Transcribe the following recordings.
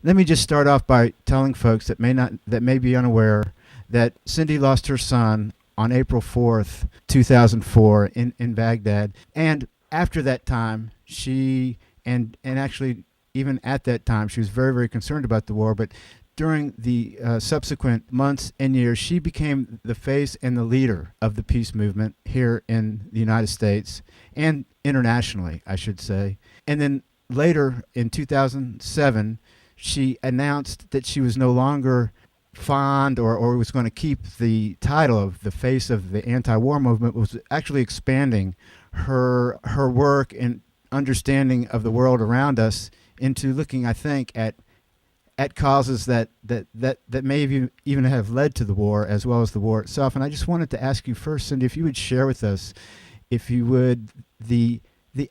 Let me just start off by telling folks that may be unaware that Cindy lost her son on April 4th, 2004 in Baghdad. And after that time, and actually even at that time, she was very, very concerned about the war. But during the subsequent months and years, she became the face and the leader of the peace movement here in the United States and internationally, I should say. And then later in 2007, she announced that she was no longer fond or was going to keep the title of the face of the anti-war movement, was actually expanding her work and understanding of the world around us into looking, I think, at causes that may even have led to the war as well as the war itself. And I just wanted to ask you first, Cindy, if you would share with us, if you would, the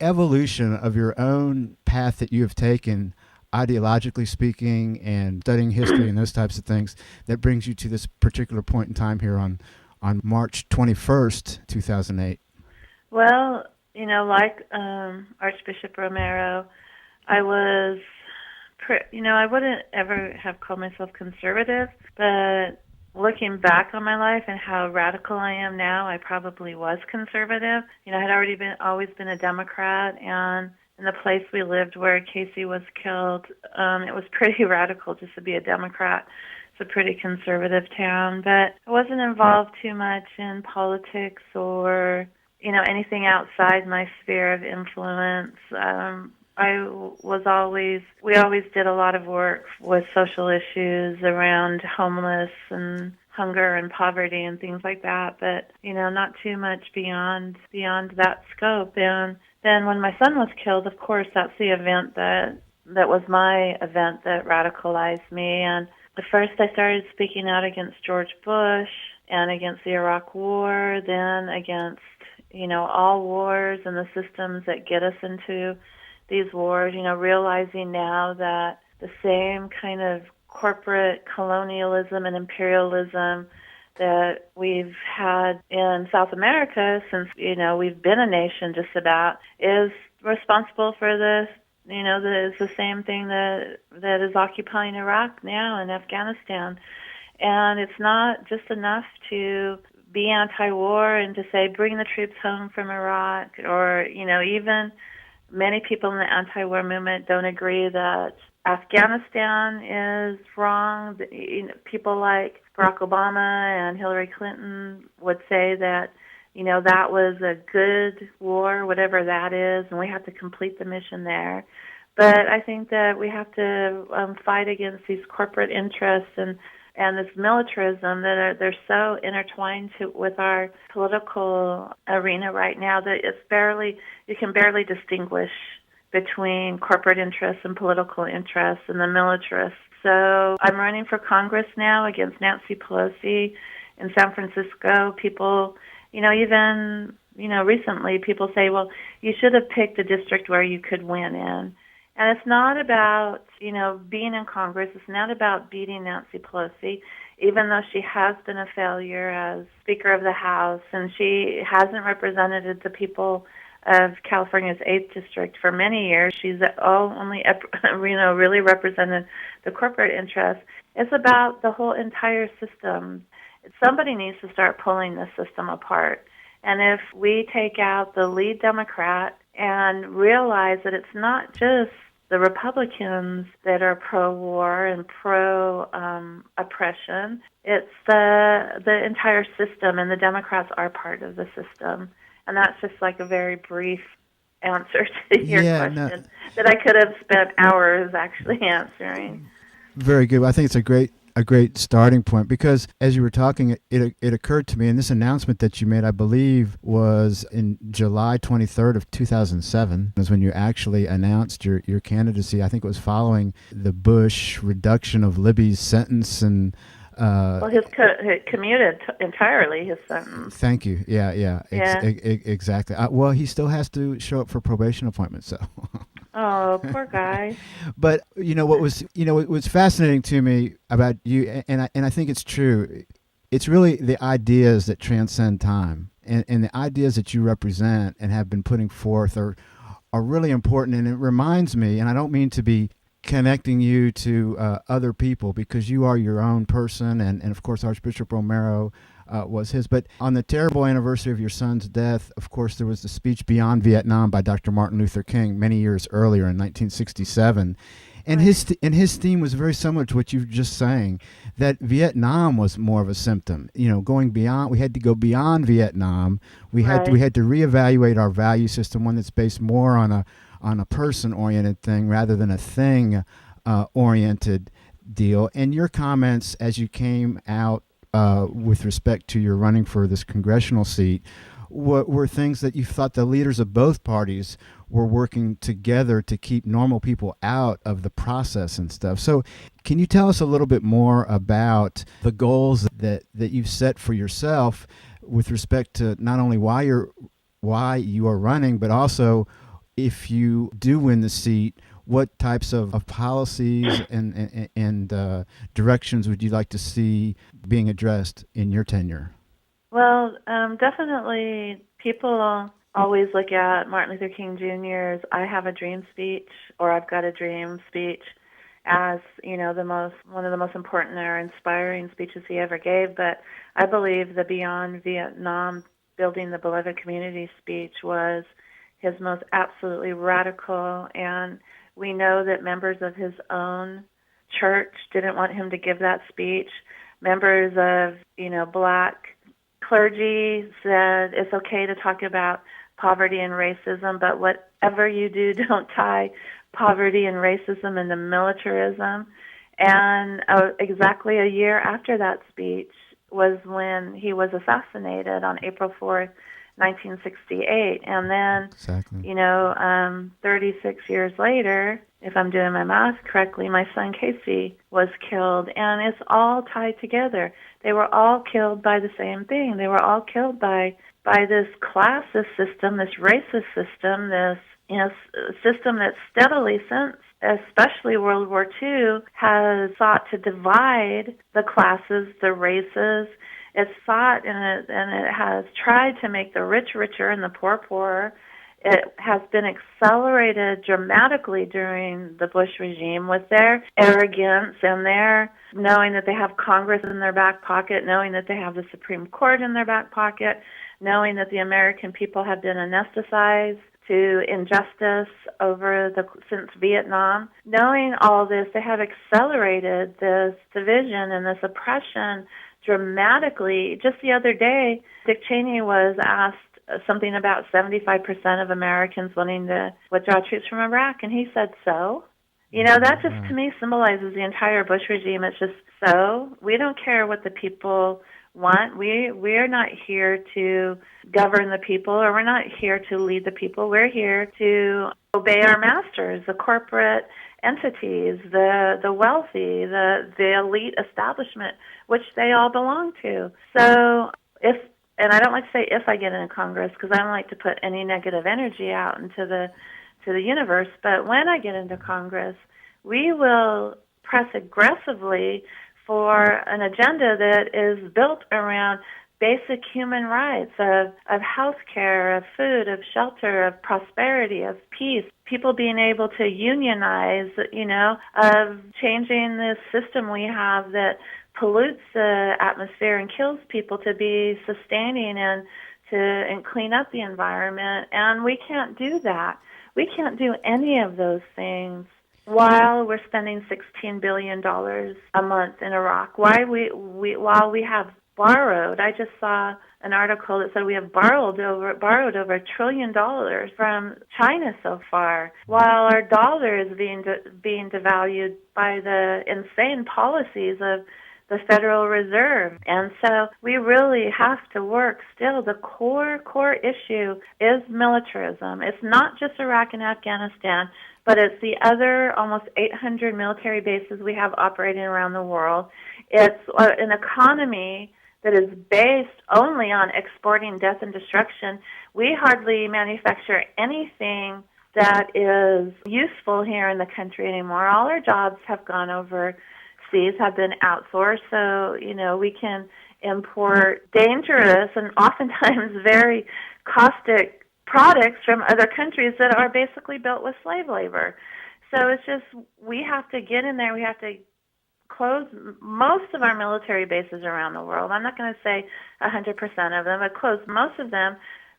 evolution of your own path that you have taken, ideologically speaking, and studying history and those types of things, that brings you to this particular point in time here on March 21st, 2008. Well, like Archbishop Romero, I was, I wouldn't ever have called myself conservative, but looking back on my life and how radical I am now, I probably was conservative. I had always been a Democrat, and in the place we lived where Casey was killed, it was pretty radical just to be a Democrat. It's a pretty conservative town, but I wasn't involved too much in politics or, anything outside my sphere of influence. We always did a lot of work with social issues around homeless and hunger and poverty and things like that, but, not too much beyond that scope. And then when my son was killed, of course, that's the event that was my event that radicalized me. And at first I started speaking out against George Bush and against the Iraq War, then against, all wars and the systems that get us into these wars, realizing now that the same kind of corporate colonialism and imperialism that we've had in South America since, we've been a nation just about, is responsible for this. It's the same thing that is occupying Iraq now and Afghanistan. And it's not just enough to be anti-war and to say, bring the troops home from Iraq, or, even many people in the anti-war movement don't agree that Afghanistan is wrong. People like Barack Obama and Hillary Clinton would say that, that was a good war, whatever that is, and we have to complete the mission there. But I think that we have to fight against these corporate interests and this militarism that they're so intertwined with our political arena right now that you can barely distinguish between corporate interests and political interests and the militarists. So I'm running for Congress now against Nancy Pelosi in San Francisco. People, even, recently people say, well, you should have picked a district where you could win in. And it's not about, being in Congress. It's not about beating Nancy Pelosi, even though she has been a failure as Speaker of the House, and she hasn't represented the people of California's 8th District for many years. She's only, really represented the corporate interests. It's about the whole entire system. Somebody needs to start pulling this system apart. And if we take out the lead Democrat and realize that it's not just the Republicans that are pro-war and pro-oppression, it's the entire system, and the Democrats are part of the system. And that's just like a very brief answer to your question that I could have spent hours actually answering. Very good. Well, I think it's a great starting point, because as you were talking, it occurred to me, and this announcement that you made, I believe, was in July 23rd of 2007, was when you actually announced your candidacy. I think it was following the Bush reduction of Libby's sentence and well, he commuted entirely his sentence. Thank you. Yeah. Exactly. Well, he still has to show up for probation appointments, so. Oh, poor guy. But what was fascinating to me about you, and I think it's true. It's really the ideas that transcend time, and the ideas that you represent and have been putting forth are really important. And it reminds me, and I don't mean to be connecting you to other people, because you are your own person, and of course Archbishop Romero was his. But on the terrible anniversary of your son's death, of course, there was the speech Beyond Vietnam by Dr. Martin Luther King many years earlier in 1967. And Right. his theme was very similar to what you were just saying, that Vietnam was more of a symptom. Going beyond, we had to go beyond Vietnam. We had Right. to reevaluate our value system, one that's based more on a person oriented thing rather than a thing oriented deal. And your comments as you came out with respect to your running for this congressional seat were things that you thought the leaders of both parties were working together to keep normal people out of the process and stuff. So can you tell us a little bit more about the goals that you've set for yourself with respect to not only why you are running, but also if you do win the seat, what types of policies and directions would you like to see being addressed in your tenure? Well, definitely people always look at Martin Luther King Jr.'s "I Have a Dream" speech or "I've Got a Dream" speech as, one of the most important or inspiring speeches he ever gave. But I believe the Beyond Vietnam Building the Beloved Community speech was his most absolutely radical, and we know that members of his own church didn't want him to give that speech. Members of, black clergy said it's okay to talk about poverty and racism, but whatever you do, don't tie poverty and racism into militarism. And exactly a year after that speech was when he was assassinated on April 4th, 1968. And then, Exactly. 36 years later, if I'm doing my math correctly, my son Casey was killed. And it's all tied together. They were all killed by the same thing. They were all killed by this classist system, this racist system, this system that steadily since, especially World War II, has sought to divide the classes, the races. It's sought and it has tried to make the rich richer and the poor poorer. It has been accelerated dramatically during the Bush regime with their arrogance and their knowing that they have Congress in their back pocket, knowing that they have the Supreme Court in their back pocket, knowing that the American people have been anesthetized to injustice since Vietnam. Knowing all this, they have accelerated this division and this oppression dramatically. Just the other day, Dick Cheney was asked something about 75% of Americans wanting to withdraw troops from Iraq, and he said, so? That just to me symbolizes the entire Bush regime. It's just, so? We don't care what the people want. We're not here to govern the people, or we're not here to lead the people. We're here to obey our masters, the corporate entities, the wealthy, the elite establishment, which they all belong to. So and I don't like to say if I get into Congress, because I don't like to put any negative energy out into the universe, but when I get into Congress, we will press aggressively for an agenda that is built around basic human rights of health care, of food, of shelter, of prosperity, of peace, people being able to unionize, of changing this system we have that pollutes the atmosphere and kills people to be sustaining and clean up the environment. And we can't do that. We can't do any of those things while we're spending $16 billion a month in Iraq. While we have borrowed, I just saw an article that said we have borrowed over $1 trillion from China so far, while our dollar is being devalued by the insane policies of the Federal Reserve. And so we really have to work still. The core issue is militarism. It's not just Iraq and Afghanistan, but it's the other almost 800 military bases we have operating around the world. It's an economy that is based only on exporting death and destruction. We hardly manufacture anything that is useful here in the country anymore. All our jobs have gone overseas, have been outsourced, so, we can import dangerous and oftentimes very caustic products from other countries that are basically built with slave labor. So it's just, we have to get in there. We have to close most of our military bases around the world. I'm not going to say 100% of them, but close most of them.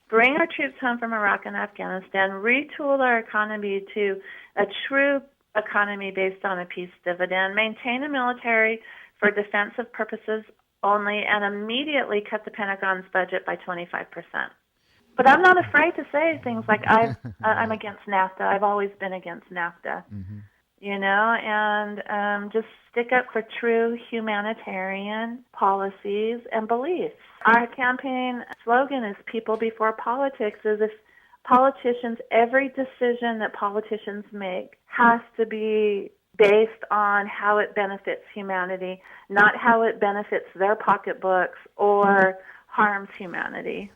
Bring our troops home from Iraq and Afghanistan. Retool our economy to a true economy based on a peace dividend. Maintain a military for defensive purposes only, and immediately cut the Pentagon's budget by 25%. But I'm not afraid to say things like I'm against NAFTA. I've always been against NAFTA, and just stick up for true humanitarian policies and beliefs. Our campaign slogan is "People before politics." Is if politicians, every decision that politicians make has to be based on how it benefits humanity, not how it benefits their pocketbooks or harms humanity.